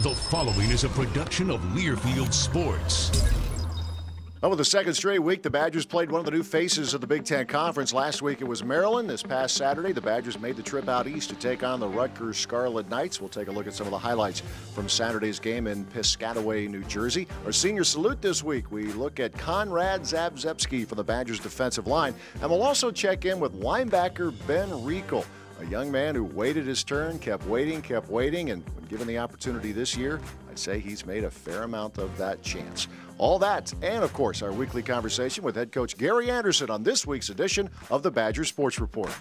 The following is a production of Learfield Sports. Over the second straight week, the Badgers played one of the new faces of the Big Ten Conference. Last week it was Maryland. This past Saturday, the Badgers made the trip out east to take on the Rutgers Scarlet Knights. We'll take a look at some of the highlights from Saturday's game in Piscataway, New Jersey. Our senior salute this week, we look at Konrad Zagzebski for the Badgers defensive line. And we'll also check in with linebacker Ben Ruechel, a young man who waited his turn, kept waiting, and when given the opportunity this year, I'd say he's made a fair amount of that chance. All that, and of course, our weekly conversation with head coach Gary Andersen on this week's edition of the Badger Sports Report.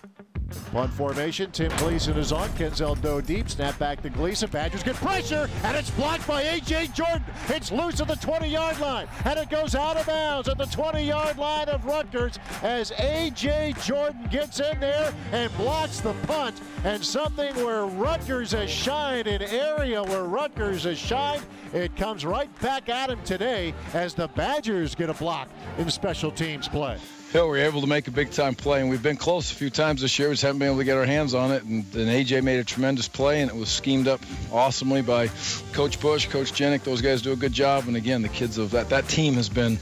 Punt formation, Tim Gleason is on. Kenzel Doe deep, snap back to Gleason. Badgers get pressure, and it's blocked by A.J. Jordan. It's loose at the 20-yard line, and it goes out of bounds at the 20-yard line of Rutgers as A.J. Jordan gets in there and blocks the punt. And something where Rutgers has shined, an area where Rutgers has shined, it comes right back at him today as the Badgers get a block in special teams play. We were able to make a big-time play, and we've been close a few times this year. We just haven't been able to get our hands on it, and then A.J. made a tremendous play, and it was schemed up awesomely by Coach Bush, Coach Jenick. Those guys do a good job, and again, the kids of that team has been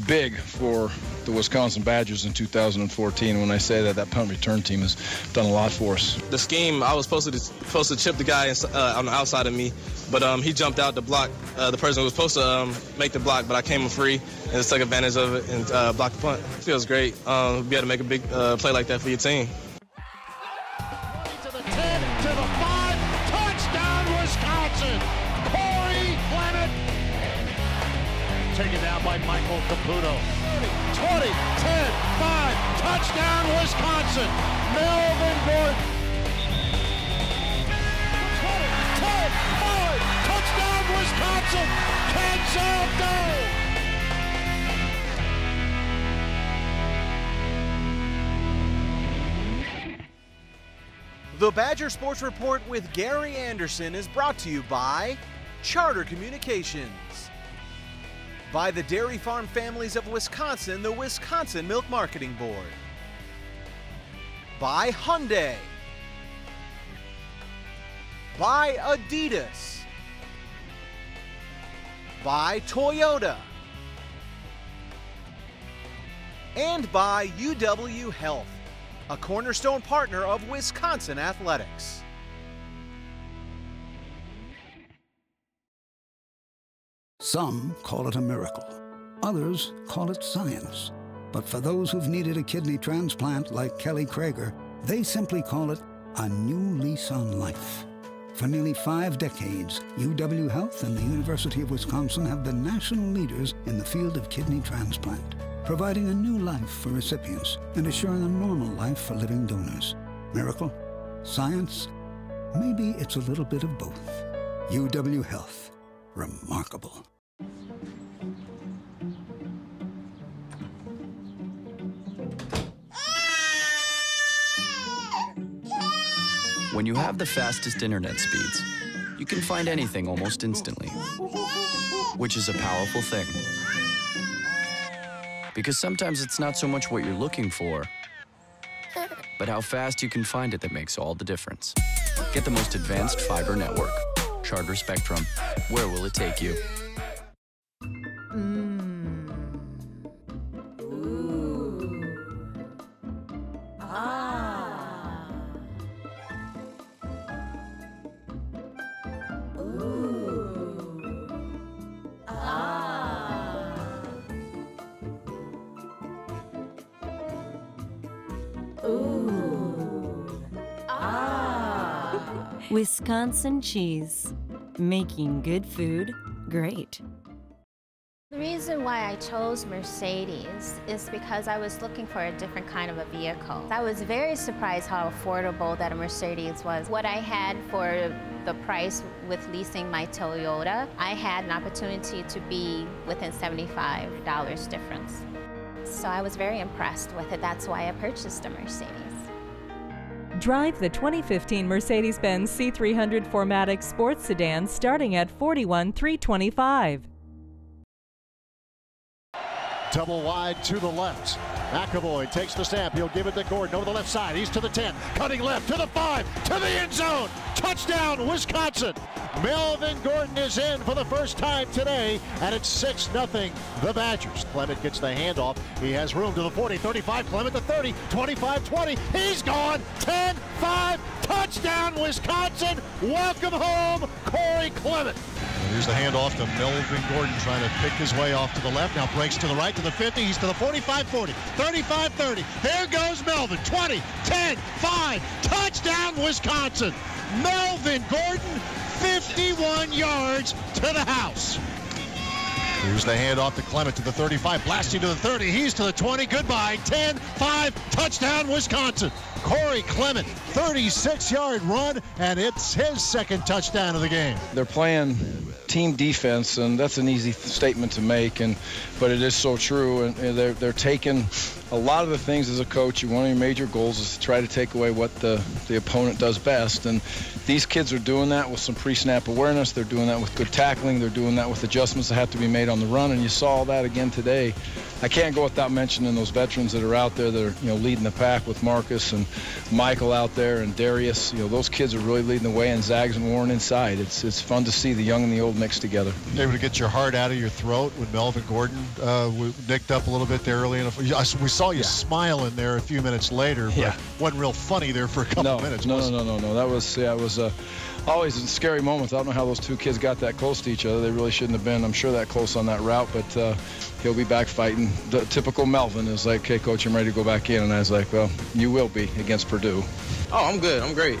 big for the Wisconsin Badgers in 2014. And when I say that, that punt return team has done a lot for us. The scheme, I was supposed to chip the guy on the outside of me, but he jumped out to block the person who was supposed to make the block, but I came free and just took advantage of it and blocked the punt. It feels great. Be able to make a big play like that for your team. To the 10, to the 5, touchdown Wisconsin! Corey Clement! Taken down by Michael Caputo. 20, 10, 5, touchdown Wisconsin! Melvin Gordon. 20, 10, 5, touchdown Wisconsin! Kenzel Doe! The Badger Sports Report with Gary Andersen is brought to you by Charter Communications, by the Dairy Farm Families of Wisconsin, the Wisconsin Milk Marketing Board, by Hyundai, by Adidas, by Toyota, and by UW Health, a cornerstone partner of Wisconsin athletics. Some call it a miracle. Others call it science. But for those who've needed a kidney transplant like Kelly Krager, they simply call it a new lease on life. For nearly 5 decades, UW Health and the University of Wisconsin have been national leaders in the field of kidney transplant, providing a new life for recipients and assuring a normal life for living donors. Miracle? Science? Maybe it's a little bit of both. UW Health. Remarkable. When you have the fastest internet speeds, you can find anything almost instantly, which is a powerful thing. Because sometimes it's not so much what you're looking for, but how fast you can find it that makes all the difference. Get the most advanced fiber network. Charter Spectrum. Where will it take you? Wisconsin cheese, making good food great. The reason why I chose Mercedes is because I was looking for a different kind of a vehicle. I was very surprised how affordable that a Mercedes was. What I had for the price with leasing my Toyota, I had an opportunity to be within $75 difference. So I was very impressed with it. That's why I purchased a Mercedes. Drive the 2015 Mercedes-Benz C300 4MATIC Sports Sedan starting at $41,325. Double wide to the left. McAvoy takes the snap. He'll give it to Gordon over the left side. He's to the 10. Cutting left to the 5. To the end zone. Touchdown, Wisconsin. Melvin Gordon is in for the first time today, and it's 6-0 the Badgers. Clement gets the handoff. He has room to the 40, 35. Clement to 30, 25, 20. He's gone. 10, 5. Touchdown, Wisconsin. Welcome home, Corey Clement. Here's the handoff to Melvin Gordon, trying to pick his way off to the left. Now breaks to the right to the 50. He's to the 45, 40, 35, 30. There goes Melvin. 20, 10, 5. Touchdown, Wisconsin. Melvin Gordon, 51 yards to the house. Here's the handoff to Clement to the 35, blasting to the 30. He's to the 20. Goodbye. 10, 5. Touchdown, Wisconsin. Corey Clement, 36-yard run, and it's his second touchdown of the game. They're playing team defense, and that's an easy statement to make, but it is so true. And they're taking a lot of the things as a coach. One of your major goals is to try to take away what the opponent does best, and these kids are doing that with some pre-snap awareness. They're doing that with good tackling. They're doing that with adjustments that have to be made on the run, and you saw all that again today. I can't go without mentioning those veterans that are out there that are, leading the pack with Marcus and Michael out there and Darius. Those kids are really leading the way, and Zags and Warren inside. It's fun to see the young and the old mixed together. Able to get your heart out of your throat when Melvin Gordon nicked up a little bit there early. We saw you smiling there a few minutes later, but wasn't real funny there for a couple minutes. No. That was, it was always a scary moment. I don't know how those two kids got that close to each other. They really shouldn't have been, I'm sure, that close on that route, but he'll be back fighting. The typical Melvin is like, "Okay, coach, I'm ready to go back in." And I was like, "Well, you will be against Purdue." Oh, I'm good. I'm great.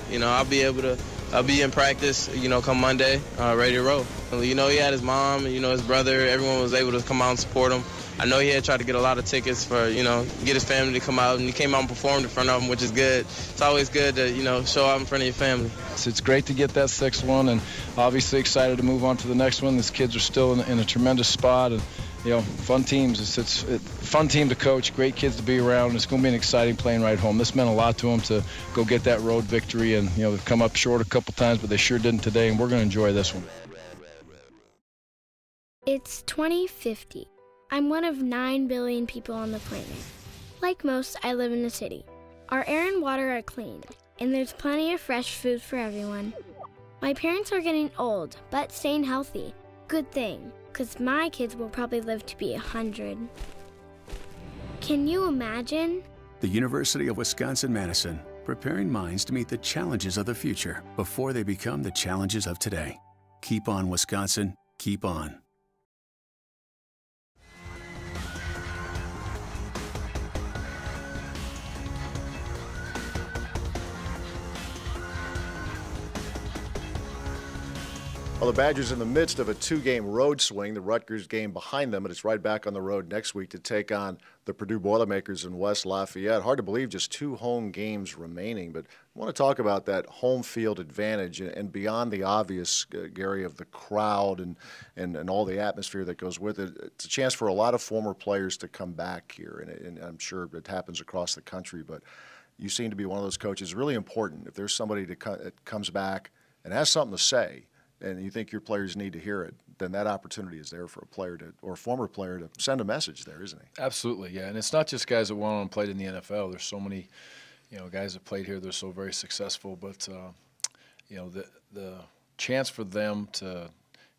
I'll be in practice, come Monday, ready to roll. He had his mom, his brother. Everyone was able to come out and support him. I know he had tried to get a lot of tickets for, get his family to come out, and he came out and performed in front of them, which is good. It's always good to, show out in front of your family. It's great to get that 6th one, and obviously excited to move on to the next one. These kids are still in a tremendous spot, and fun teams. It's a fun team to coach, great kids to be around. It's going to be an exciting plane ride home. This meant a lot to them to go get that road victory, and they've come up short a couple times, but they sure didn't today, and we're going to enjoy this one. It's 2050. I'm one of 9 billion people on the planet. Like most, I live in a city. Our air and water are clean, and there's plenty of fresh food for everyone. My parents are getting old, but staying healthy. Good thing, because my kids will probably live to be 100. Can you imagine? The University of Wisconsin-Madison, preparing minds to meet the challenges of the future before they become the challenges of today. Keep on, Wisconsin. Keep on. Well, the Badgers in the midst of a 2-game road swing, the Rutgers game behind them, but it's right back on the road next week to take on the Purdue Boilermakers in West Lafayette. Hard to believe just 2 home games remaining, but I want to talk about that home field advantage and beyond the obvious, Gary, of the crowd and all the atmosphere that goes with it. It's a chance for a lot of former players to come back here, and I'm sure it happens across the country, but you seem to be one of those coaches. Really important if there's somebody that comes back and has something to say, and you think your players need to hear it, then that opportunity is there for a player or a former player to send a message there, isn't he? Absolutely, yeah. And it's not just guys that went on and played in the NFL. There's so many, guys that played here. They're so very successful. But, the chance for them to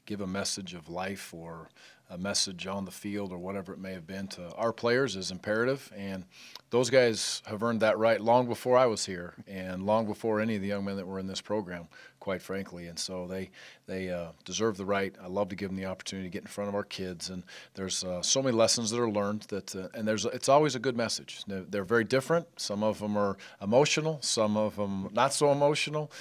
give a message of life or a message on the field or whatever it may have been to our players is imperative. And those guys have earned that right long before I was here and long before any of the young men that were in this program, quite frankly. And so they deserve the right. I love to give them the opportunity to get in front of our kids. And there's so many lessons that are learned that, it's always a good message. They're very different. Some of them are emotional, some of them not so emotional.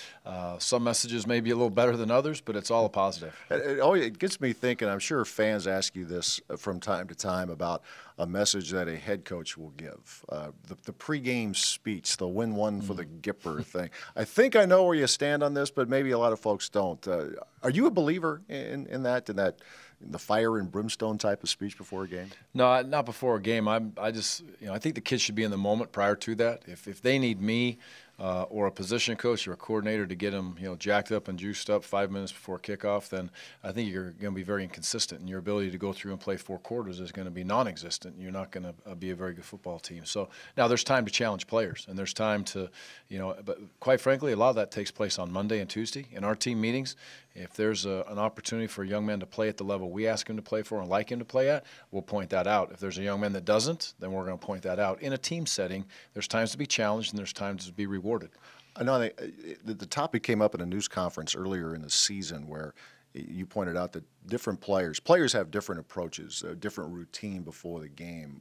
Some messages may be a little better than others, but it's all a positive. It gets me thinking, I'm sure fans ask you this from time to time about a message that a head coach will give. The pregame speech, the win one for the Gipper thing. I think I know where you stand on this, but maybe a lot of folks don't. Are you a believer in the fire and brimstone type of speech before a game? No, not before a game. I just, I think the kids should be in the moment prior to that. If they need me or a position coach or a coordinator to get them, jacked up and juiced up 5 minutes before kickoff, then I think you're going to be very inconsistent, and your ability to go through and play 4 quarters is going to be non-existent. You're not going to be a very good football team. So now there's time to challenge players, and there's time to, but quite frankly, a lot of that takes place on Monday and Tuesday in our team meetings. If there's an opportunity for a young man to play at the level we ask him to play for and like him to play at, we'll point that out. If there's a young man that doesn't, then we're going to point that out. In a team setting, there's times to be challenged and there's times to be rewarded. I know the topic came up in a news conference earlier in the season where you pointed out that different players have different approaches, a different routine before the game.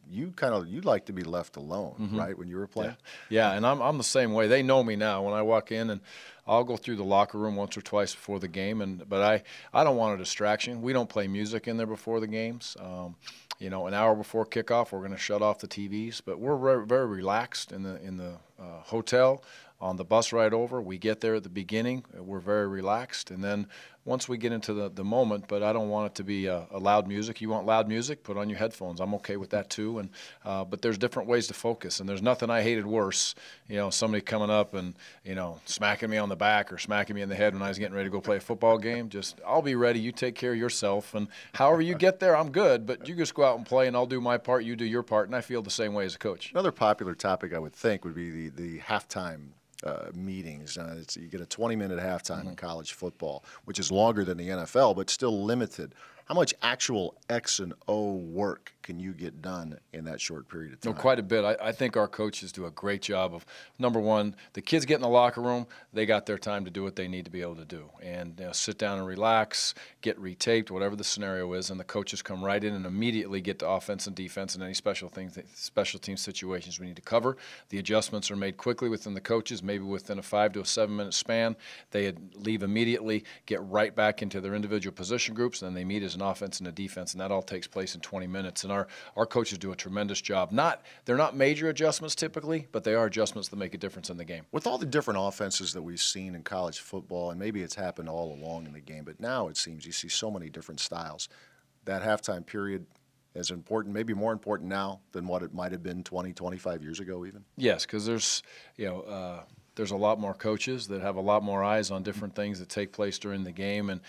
You'd like to be left alone, right, when you were playing? Yeah, and I'm the same way. They know me now. When I walk in, and I'll go through the locker room once or twice before the game, but I don't want a distraction. We don't play music in there before the games. An hour before kickoff, we're going to shut off the TVs, but we're very, very relaxed in the hotel. On the bus ride over, we get there at the beginning. We're very relaxed, and then once we get into the moment, but I don't want it to be a loud music. You want loud music? Put on your headphones. I'm okay with that too. And but there's different ways to focus, and there's nothing I hated worse. Somebody coming up and smacking me on the back or smacking me in the head when I was getting ready to go play a football game. Just I'll be ready. You take care of yourself, and however you get there, I'm good. But you just go out and play, and I'll do my part. You do your part, and I feel the same way as a coach. Another popular topic I would think would be the halftime meetings. You get a 20-minute halftime in college football, which is longer than the NFL, but still limited. How much actual X and O work can you get done in that short period of time? No, quite a bit. I think our coaches do a great job of, number one, the kids get in the locker room, they got their time to do what they need to be able to do. And sit down and relax, get retaped, whatever the scenario is, and the coaches come right in and immediately get to offense and defense and any special team situations we need to cover. The adjustments are made quickly within the coaches, maybe within a 5 to 7 minute span. They leave immediately, get right back into their individual position groups, and then they meet as an offense and a defense, and that all takes place in 20 minutes. And our coaches do a tremendous job. They're not major adjustments typically, but they are adjustments that make a difference in the game. With all the different offenses that we've seen in college football, and maybe it's happened all along in the game, but now it seems you see so many different styles. That halftime period is important, maybe more important now than what it might have been 20, 25 years ago even? Yes, because there's a lot more coaches that have a lot more eyes on different things that take place during the game. And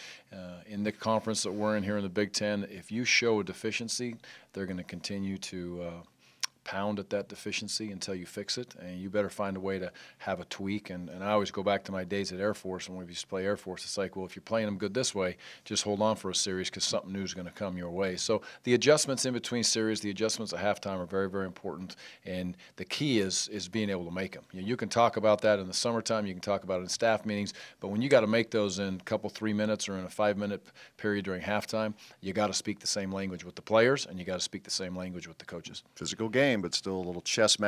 in the conference that we're in here in the Big Ten, if you show a deficiency, they're going to continue to pound at that deficiency until you fix it, and you better find a way to have a tweak. And I always go back to my days at Air Force, when we used to play Air Force. It's like, well, if you're playing them good this way, just hold on for a series because something new is going to come your way. So the adjustments in between series, the adjustments at halftime are very, very important, and the key is being able to make them. You can talk about that in the summertime, you can talk about it in staff meetings, but when you got to make those in a couple 3 minutes or in a 5-minute period during halftime, you got to speak the same language with the players, and you got to speak the same language with the coaches. Physical game, but still a little chess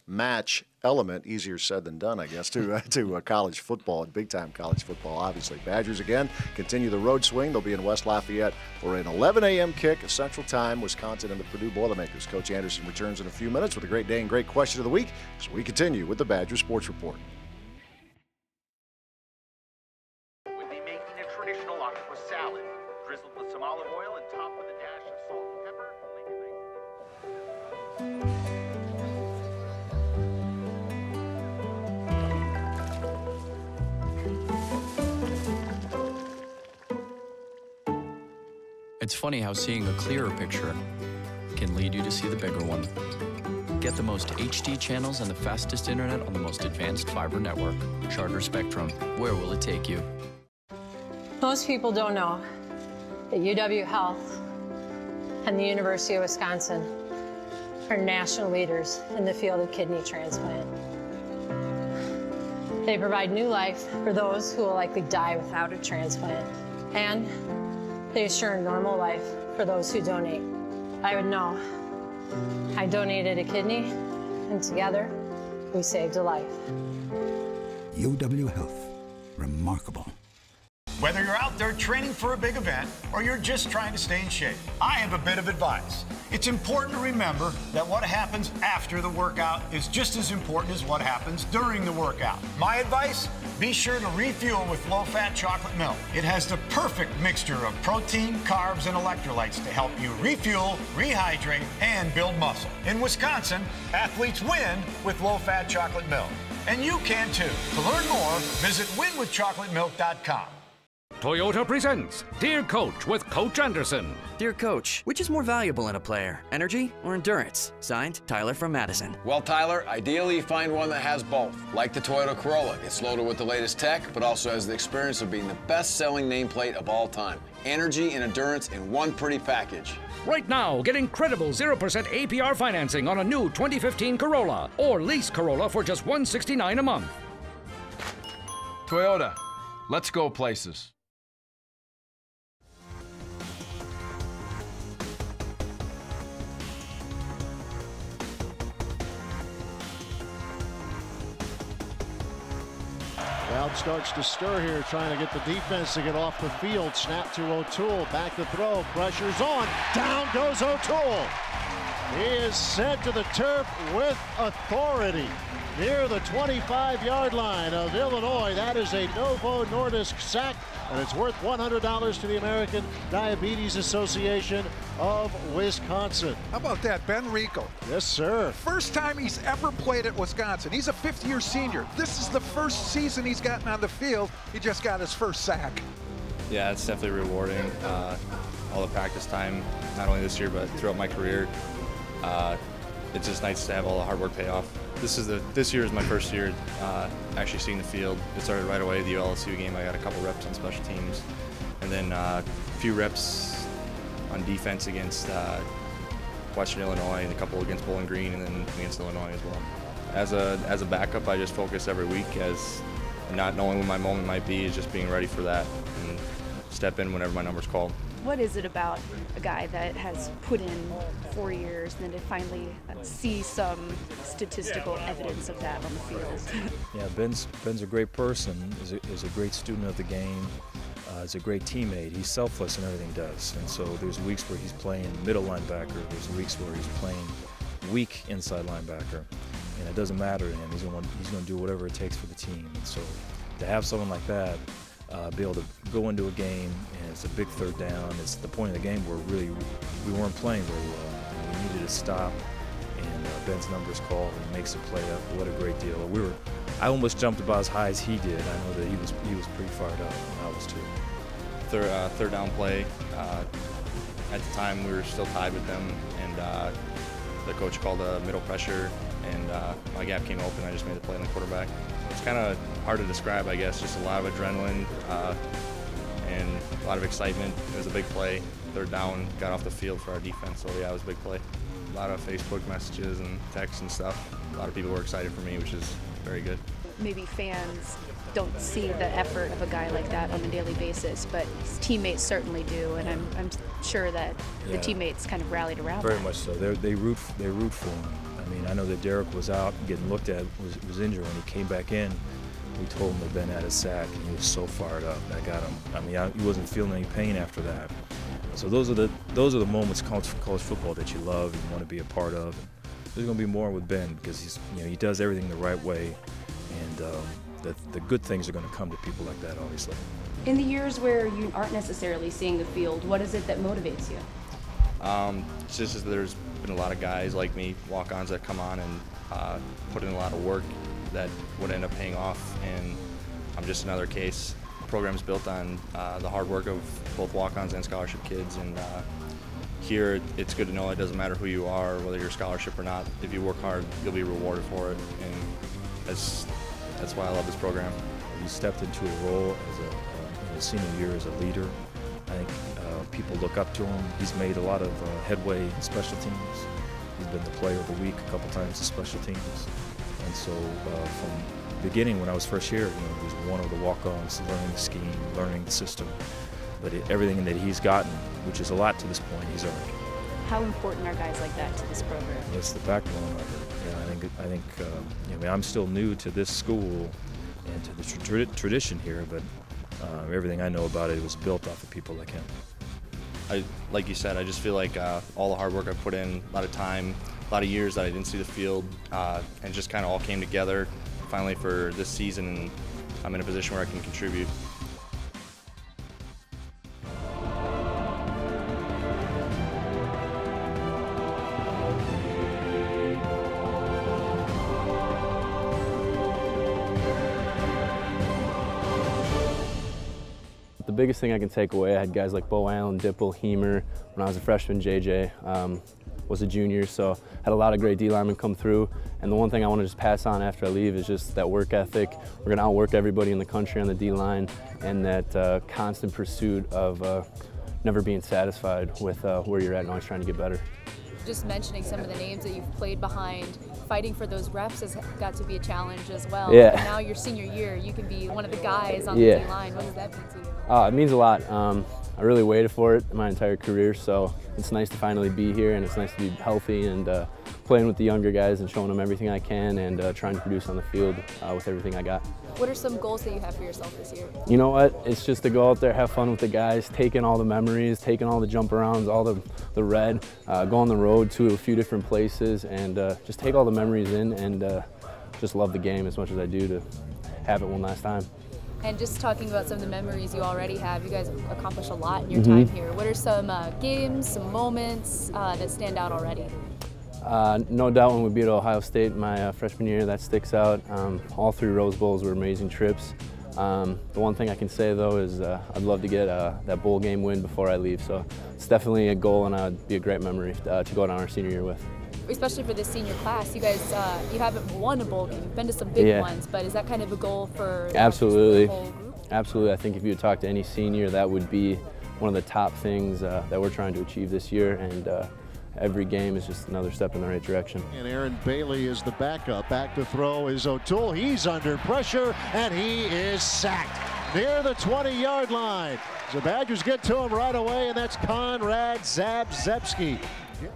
match element. Easier said than done, I guess, to college football and big-time college football, obviously. Badgers, again, continue the road swing. They'll be in West Lafayette for an 11 a.m. kick, Central Time, Wisconsin and the Purdue Boilermakers. Coach Andersen returns in a few minutes with a great day and great question of the week as we continue with the Badger Sports Report. We'll be making a traditional octopus salad, drizzled with some olive oil and topped with a dash of salt and pepper. It's funny how seeing a clearer picture can lead you to see the bigger one. Get the most HD channels and the fastest internet on the most advanced fiber network. Charter Spectrum. Where will it take you? Most people don't know that UW Health and the University of Wisconsin are national leaders in the field of kidney transplant. They provide new life for those who will likely die without a transplant, and they assure a normal life for those who donate. I would know. I donated a kidney, and together, we saved a life. UW Health. Remarkable. Whether you're out there training for a big event or you're just trying to stay in shape, I have a bit of advice. It's important to remember that what happens after the workout is just as important as what happens during the workout. My advice? Be sure to refuel with low-fat chocolate milk. It has the perfect mixture of protein, carbs, and electrolytes to help you refuel, rehydrate, and build muscle. In Wisconsin, athletes win with low-fat chocolate milk. And you can too. To learn more, visit winwithchocolatemilk.com. Toyota presents Dear Coach with Coach Andersen. Dear Coach, which is more valuable in a player, energy or endurance? Signed, Tyler from Madison. Well, Tyler, ideally you find one that has both. Like the Toyota Corolla. It's loaded with the latest tech, but also has the experience of being the best-selling nameplate of all time. Energy and endurance in one pretty package. Right now, get incredible 0% APR financing on a new 2015 Corolla, or lease Corolla for just $169 a month. Toyota, let's go places. Crowd starts to stir here, trying to get the defense to get off the field. Snap to O'Toole, back to throw, pressure's on, down goes O'Toole. He is sent to the turf with authority near the 25-yard line of Illinois. That is a Novo Nordisk sack, and it's worth $100 to the American Diabetes Association of Wisconsin. How about that, Ben Ruechel? Yes, sir. First time he's ever played at Wisconsin. He's a fifth-year senior. This is the first season he's gotten on the field. He just got his first sack. Yeah, it's definitely rewarding. All the practice time, not only this year, but throughout my career. It's just nice to have all the hard work pay off. This year is my first year actually seeing the field. It started right away, the LSU game. I got a couple reps on special teams, and then a few reps on defense against Western Illinois, and a couple against Bowling Green, and then against Illinois as well. As a backup, I just focus every week, as not knowing when my moment might be, is just being ready for that and step in whenever my number's called. What is it about a guy that has put in 4 years and then to finally see some statistical evidence of that on the field? Yeah, Ben's a great person, is a great student of the game, is a great teammate. He's selfless in everything he does. And so there's weeks where he's playing middle linebacker, there's weeks where he's playing weak inside linebacker, and it doesn't matter to him. He's going to do whatever it takes for the team. And so to have someone like that be able to go into a game, and it's a big third down. It's the point of the game where really we weren't playing very well. We needed to stop, and Ben's number's called, and he makes a play up. What a great deal. I almost jumped about as high as he did. I know that he was pretty fired up, and I was too. Third down play. At the time, we were still tied with them, and the coach called a middle pressure, and my gap came open. I just made the play on the quarterback. It's kind of hard to describe, I guess. Just a lot of adrenaline and a lot of excitement. It was a big play. Third down, got off the field for our defense, so yeah, it was a big play. A lot of Facebook messages and texts and stuff. A lot of people were excited for me, which is very good. Maybe fans don't see the effort of a guy like that on a daily basis, but his teammates certainly do, and I'm sure that the teammates kind of rallied around Very that. much so. They root for him. I mean, I know that Derek was out getting looked at, was injured. When he came back in, we told him that Ben had a sack, and he was so fired up. That got him. I mean, he wasn't feeling any pain after that. So those are the moments in college football that you love and you want to be a part of. And there's going to be more with Ben, because he does everything the right way, and the good things are going to come to people like that, obviously. In the years where you aren't necessarily seeing the field, what is it that motivates you? It's just that there's been a lot of guys like me, walk-ons, that come on and put in a lot of work that would end up paying off, and I'm just another case. The program's built on the hard work of both walk-ons and scholarship kids, and here it's good to know it doesn't matter who you are, whether you're scholarship or not. If you work hard, you'll be rewarded for it, and that's why I love this program. He stepped into a role as in his senior year as a leader. I think people look up to him. He's made a lot of headway in special teams. He's been the player of the week a couple times in special teams. And so from the beginning, when I was first here, he was one of the walk-ons, learning the scheme, learning the system. But everything that he's gotten, which is a lot to this point, he's earned. How important are guys like that to this program? It's the backbone of it. Yeah, I think I'm still new to this school and to the tradition here, but everything I know about it was built off of people like him. Like you said, I just feel like all the hard work I put in, a lot of time, a lot of years that I didn't see the field, and just kind of all came together finally for this season, and I'm in a position where I can contribute. biggest thing I can take away, I had guys like Bo Allen, Dipple, Heemer. When I was a freshman, JJ was a junior, so had a lot of great D linemen come through. And the one thing I want to just pass on after I leave is just that work ethic. We're going to outwork everybody in the country on the D line, and that constant pursuit of never being satisfied with where you're at and always trying to get better. Just mentioning some of the names that you've played behind, fighting for those reps has got to be a challenge as well. Yeah. And now your senior year, you can be one of the guys on the D-line. What does that mean to you? It means a lot. I really waited for it my entire career, so it's nice to finally be here, and it's nice to be healthy and playing with the younger guys and showing them everything I can and trying to produce on the field with everything I got. What are some goals that you have for yourself this year? You know what? It's just to go out there, have fun with the guys, taking all the memories, taking all the jump arounds, all the red, go on the road to a few different places, and just take all the memories in and just love the game as much as I do to have it one last time. And just talking about some of the memories you already have, you guys have accomplished a lot in your time here. What are some games, some moments that stand out already? No doubt when we beat Ohio State my freshman year, that sticks out. All 3 Rose Bowls were amazing trips. The one thing I can say though is I'd love to get that bowl game win before I leave. So it's definitely a goal, and it'd be a great memory to go down our senior year with. Especially for this senior class, you guys, you haven't won a bowl game. You've been to some big ones, but is that kind of a goal for Absolutely. the whole group? Absolutely. I think if you would talk to any senior, that would be one of the top things that we're trying to achieve this year, and every game is just another step in the right direction. And Aaron Bailey is the backup. Back to throw is O'Toole. He's under pressure, and he is sacked near the 20-yard line. The Badgers get to him right away, and that's Konrad Zagzebski.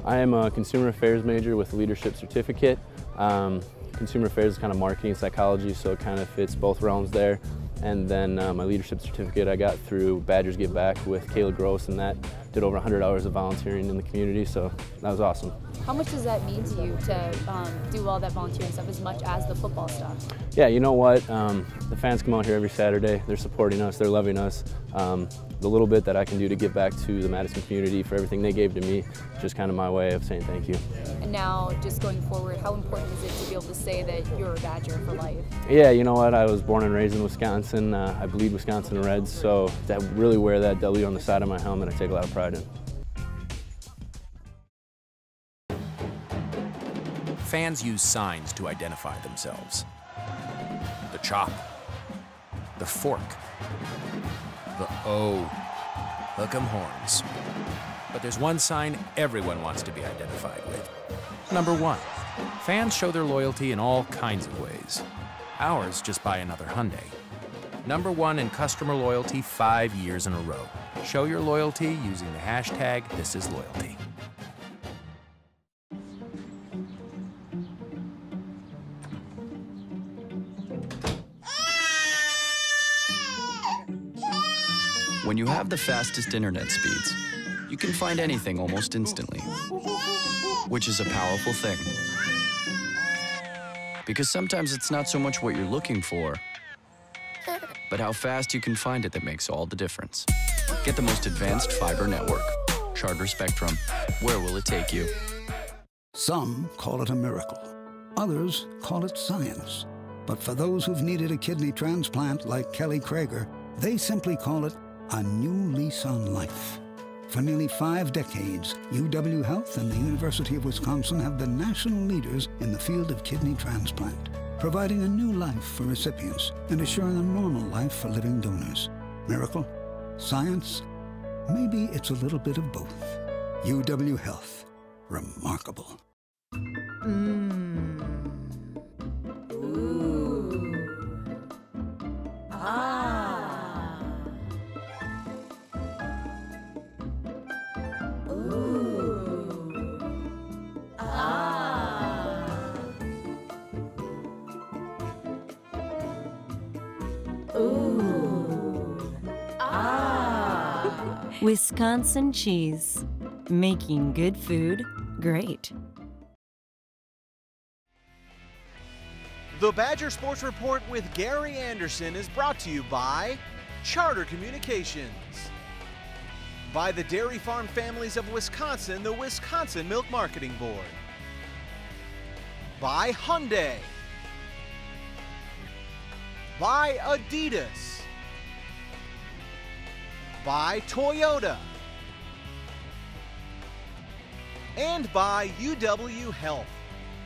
I am a consumer affairs major with a leadership certificate. Consumer affairs is kind of marketing psychology, so it kind of fits both realms there. And then my leadership certificate I got through Badgers Give Back with Kayla Gross, and that did over 100 hours of volunteering in the community, so that was awesome. How much does that mean to you to do all that volunteering stuff as much as the football stuff? Yeah, you know what? The fans come out here every Saturday. They're supporting us. They're loving us. The little bit that I can do to give back to the Madison community for everything they gave to me, is just kind of my way of saying thank you. And now, just going forward, how important is it to be able to say that you're a Badger for life? Yeah, you know what? I was born and raised in Wisconsin. I bleed Wisconsin Reds, so to really wear that W on the side of my helmet, I take a lot of pride in. Fans use signs to identify themselves. The chop, the fork, the O, hook 'em horns. But there's one sign everyone wants to be identified with. Number 1, fans show their loyalty in all kinds of ways. Ours just buy another Hyundai. Number 1 in customer loyalty 5 years in a row. Show your loyalty using the hashtag #ThisIsLoyalty. When you have the fastest internet speeds, you can find anything almost instantly, which is a powerful thing. Because sometimes it's not so much what you're looking for, but how fast you can find it that makes all the difference. Get the most advanced fiber network. Charter Spectrum. Where will it take you? Some call it a miracle. Others call it science. But for those who've needed a kidney transplant like Kelly Krager, they simply call it a new lease on life. For nearly 5 decades, UW Health and the University of Wisconsin have been national leaders in the field of kidney transplant, providing a new life for recipients and assuring a normal life for living donors. Miracle? Science? Maybe it's a little bit of both. UW Health. Remarkable. Wisconsin cheese, making good food great. The Badger Sports Report with Gary Andersen is brought to you by Charter Communications, by the Dairy Farm Families of Wisconsin, the Wisconsin Milk Marketing Board, by Hyundai, by Adidas, by Toyota, and by UW Health,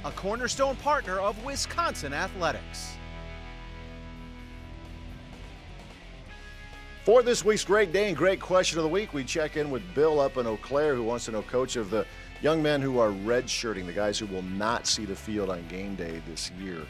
a cornerstone partner of Wisconsin Athletics. For this week's Great Day and Great Question of the Week, we check in with Bill up in Eau Claire, who wants to know, Coach, of the young men who are redshirting, the guys who will not see the field on game day this year.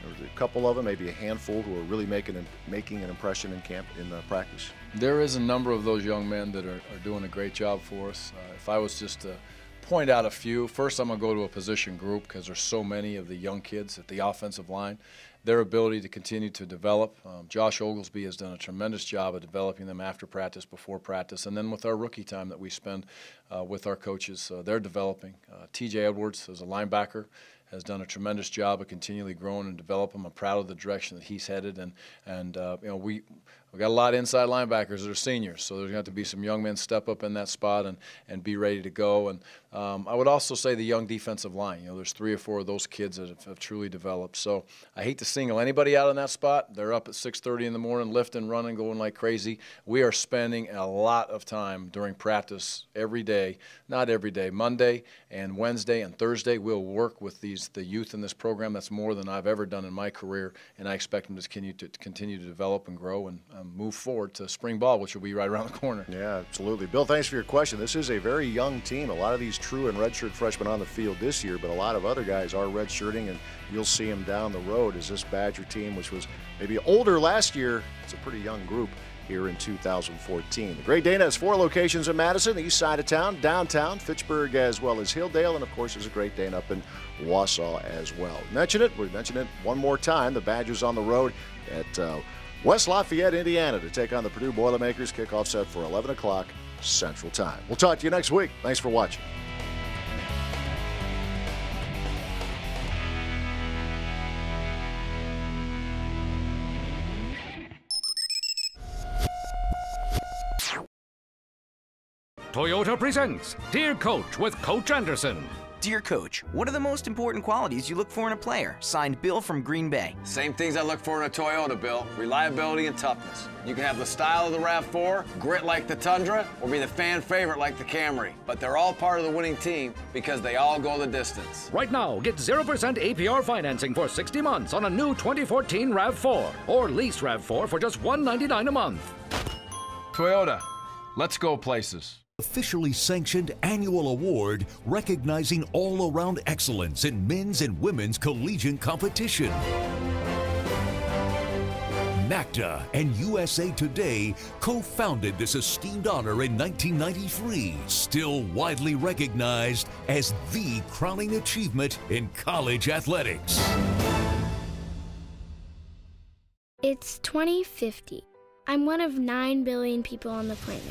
There's a couple of them, maybe a handful, who are really making an impression in camp, in practice. There is a number of those young men that are doing a great job for us. If I was just to point out a few, first I'm going to go to a position group because there's so many of the young kids at the offensive line. Their ability to continue to develop. Josh Oglesby has done a tremendous job of developing them after practice, before practice, and then with our rookie time that we spend with our coaches, they're developing. TJ Edwards, as a linebacker, has done a tremendous job of continually growing and developing. I'm proud of the direction that he's headed, and you know, we've got a lot of inside linebackers that are seniors, so there's going to have to be some young men step up in that spot and be ready to go. And I would also say the young defensive line. You know, there's 3 or 4 of those kids that have truly developed. So I hate to single anybody out in that spot. They're up at 6:30 in the morning, lifting, running, going like crazy. We are spending a lot of time during practice every day, not every day, Monday and Wednesday and Thursday. We'll work with the youth in this program. That's more than I've ever done in my career, and I expect them to continue to develop and grow and move forward to spring ball, which will be right around the corner. Yeah, absolutely. Bill, thanks for your question. This is a very young team. A lot of these true and redshirt freshmen on the field this year, but a lot of other guys are redshirting, and you'll see them down the road as this Badger team, which was maybe older last year, it's a pretty young group here in 2014. The Great Dane has 4 locations in Madison, the east side of town, downtown, Fitchburg, as well as Hilldale, and of course there's a Great Dane up in Wausau as well. We mention it one more time. The Badgers on the road at West Lafayette, Indiana, to take on the Purdue Boilermakers. Kickoff set for 11 o'clock Central Time. We'll talk to you next week. Thanks for watching. Toyota presents Dear Coach with Coach Andersen. Dear Coach, what are the most important qualities you look for in a player? Signed, Bill from Green Bay. Same things I look for in a Toyota, Bill. Reliability and toughness. You can have the style of the RAV4, grit like the Tundra, or be the fan favorite like the Camry. But they're all part of the winning team because they all go the distance. Right now, get 0% APR financing for 60 months on a new 2014 RAV4, or lease RAV4 for just $199 a month. Toyota, let's go places. Officially sanctioned annual award recognizing all-around excellence in men's and women's collegiate competition. NACDA and USA Today co-founded this esteemed honor in 1993, still widely recognized as the crowning achievement in college athletics. It's 2050. I'm one of 9 billion people on the planet.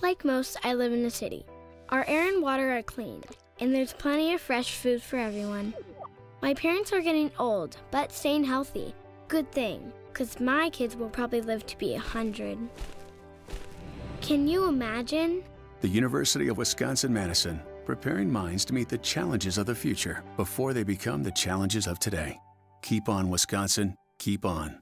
Like most, I live in the city. Our air and water are clean, and there's plenty of fresh food for everyone. My parents are getting old, but staying healthy. Good thing, because my kids will probably live to be 100. Can you imagine? The University of Wisconsin-Madison, preparing minds to meet the challenges of the future before they become the challenges of today. Keep on, Wisconsin. Keep on.